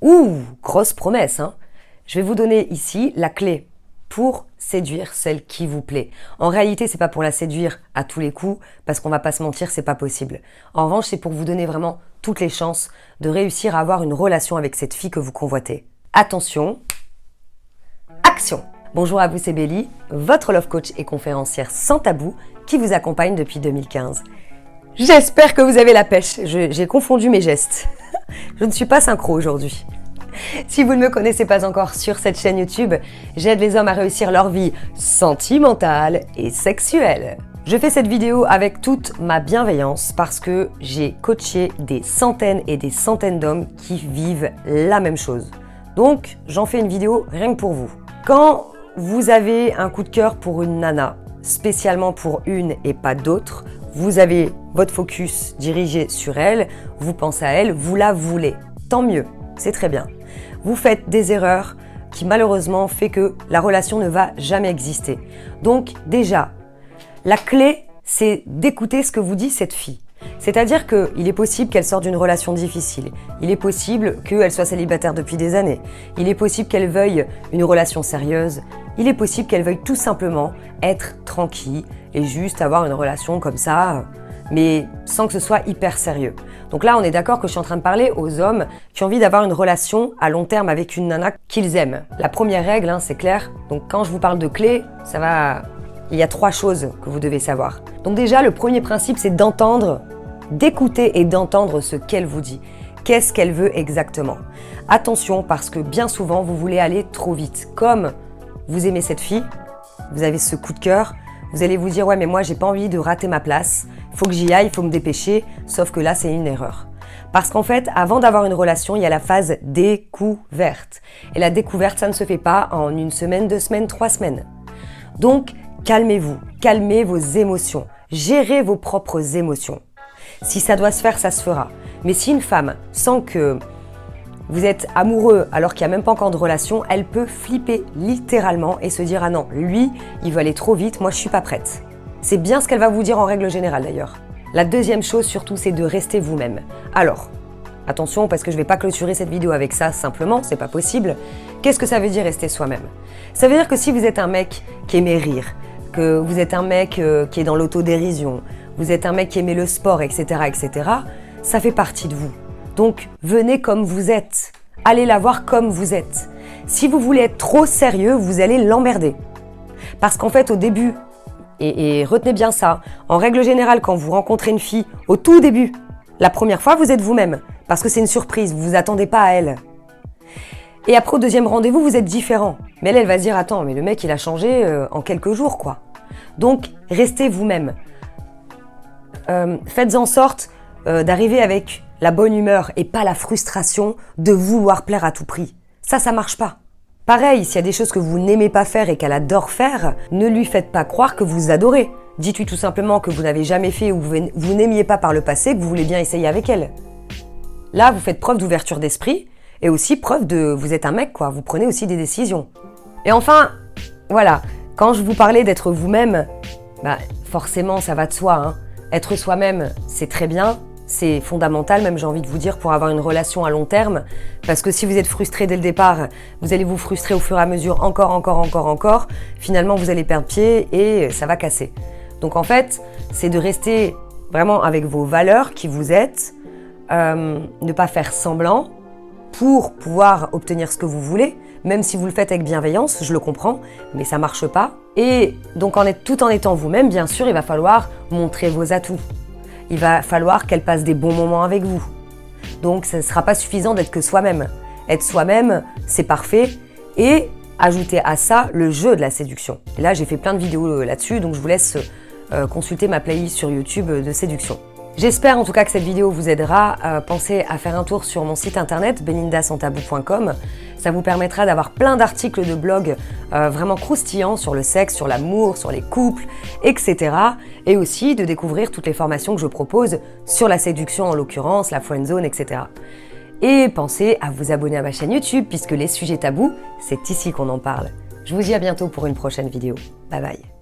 Ouh, grosse promesse, hein. Je vais vous donner ici la clé pour séduire celle qui vous plaît. En réalité, c'est pas pour la séduire à tous les coups, parce qu'on va pas se mentir, c'est pas possible. En revanche, c'est pour vous donner vraiment toutes les chances de réussir à avoir une relation avec cette fille que vous convoitez. Attention, action! Bonjour à vous, c'est Bélie, votre love coach et conférencière sans tabou qui vous accompagne depuis 2015. J'espère que vous avez la pêche, j'ai confondu mes gestes. Je ne suis pas synchro aujourd'hui. Si vous ne me connaissez pas encore sur cette chaîne YouTube, j'aide les hommes à réussir leur vie sentimentale et sexuelle. Je fais cette vidéo avec toute ma bienveillance parce que j'ai coaché des centaines et des centaines d'hommes qui vivent la même chose. Donc, j'en fais une vidéo rien que pour vous. Quand vous avez un coup de cœur pour une nana, spécialement pour une et pas d'autres, vous avez votre focus dirigé sur elle, vous pensez à elle, vous la voulez. Tant mieux, c'est très bien. Vous faites des erreurs qui malheureusement fait que la relation ne va jamais exister. Donc déjà, la clé, c'est d'écouter ce que vous dit cette fille. C'est-à-dire qu'il est possible qu'elle sorte d'une relation difficile. Il est possible qu'elle soit célibataire depuis des années. Il est possible qu'elle veuille une relation sérieuse. Il est possible qu'elle veuille tout simplement être tranquille et juste avoir une relation comme ça, mais sans que ce soit hyper sérieux. Donc là, on est d'accord que je suis en train de parler aux hommes qui ont envie d'avoir une relation à long terme avec une nana qu'ils aiment. La première règle, c'est clair. Donc quand je vous parle de clés, il y a 3 choses que vous devez savoir. Donc déjà, le premier principe, c'est d'écouter et d'entendre ce qu'elle vous dit. Qu'est-ce qu'elle veut exactement? Attention, parce que bien souvent, vous voulez aller trop vite. Comme vous aimez cette fille, vous avez ce coup de cœur, vous allez vous dire « ouais, mais moi, j'ai pas envie de rater ma place, il faut que j'y aille, il faut me dépêcher », sauf que là, c'est une erreur. Parce qu'en fait, avant d'avoir une relation, il y a la phase découverte. Et la découverte, ça ne se fait pas en 1 semaine, 2 semaines, 3 semaines. Donc, calmez-vous, calmez vos émotions, gérez vos propres émotions. Si ça doit se faire, ça se fera. Mais si une femme sent que vous êtes amoureux alors qu'il n'y a même pas encore de relation, elle peut flipper littéralement et se dire « ah non, lui, il veut aller trop vite, moi je suis pas prête ». C'est bien ce qu'elle va vous dire en règle générale d'ailleurs. La deuxième chose surtout, c'est de rester vous-même. Alors, attention parce que je ne vais pas clôturer cette vidéo avec ça simplement, c'est pas possible. Qu'est-ce que ça veut dire rester soi-même? Ça veut dire que si vous êtes un mec qui aimait rire, que vous êtes un mec qui est dans l'autodérision, vous êtes un mec qui aimait le sport, etc., etc., ça fait partie de vous. Donc, venez comme vous êtes. Allez la voir comme vous êtes. Si vous voulez être trop sérieux, vous allez l'emmerder. Parce qu'en fait, au début, et retenez bien ça, en règle générale, quand vous rencontrez une fille, au tout début, la première fois, vous êtes vous-même. Parce que c'est une surprise, vous vous attendez pas à elle. Et après, au deuxième rendez-vous, vous êtes différent. Mais elle va se dire, attends, mais le mec, il a changé en quelques jours, quoi. Donc, restez vous-même. Faites en sorte d'arriver avec la bonne humeur et pas la frustration de vouloir plaire à tout prix. Ça marche pas. Pareil, s'il y a des choses que vous n'aimez pas faire et qu'elle adore faire, ne lui faites pas croire que vous adorez. Dites-lui tout simplement que vous n'avez jamais fait ou vous n'aimiez pas par le passé, que vous voulez bien essayer avec elle. Là, vous faites preuve d'ouverture d'esprit et aussi preuve de vous êtes un mec, quoi. Vous prenez aussi des décisions. Et enfin, voilà, quand je vous parlais d'être vous-même, forcément, ça va de soi, hein. Être soi-même, c'est très bien, c'est fondamental, même j'ai envie de vous dire, pour avoir une relation à long terme. Parce que si vous êtes frustré dès le départ, vous allez vous frustrer au fur et à mesure encore. Finalement, vous allez perdre pied et ça va casser. Donc en fait, c'est de rester vraiment avec vos valeurs, qui vous êtes, ne pas faire semblant pour pouvoir obtenir ce que vous voulez, même si vous le faites avec bienveillance, je le comprends, mais ça marche pas. Et donc tout en étant vous-même, bien sûr, il va falloir montrer vos atouts. Il va falloir qu'elle passe des bons moments avec vous. Donc ça ne sera pas suffisant d'être que soi-même. Être soi-même, c'est parfait. Et ajouter à ça le jeu de la séduction. Et là, j'ai fait plein de vidéos là-dessus, donc je vous laisse consulter ma playlist sur YouTube de séduction. J'espère en tout cas que cette vidéo vous aidera. Pensez à faire un tour sur mon site internet belindasanstabou.com. Ça vous permettra d'avoir plein d'articles de blog vraiment croustillants sur le sexe, sur l'amour, sur les couples, etc. Et aussi de découvrir toutes les formations que je propose sur la séduction en l'occurrence, la friendzone, etc. Et pensez à vous abonner à ma chaîne YouTube puisque les sujets tabous, c'est ici qu'on en parle. Je vous dis à bientôt pour une prochaine vidéo. Bye bye.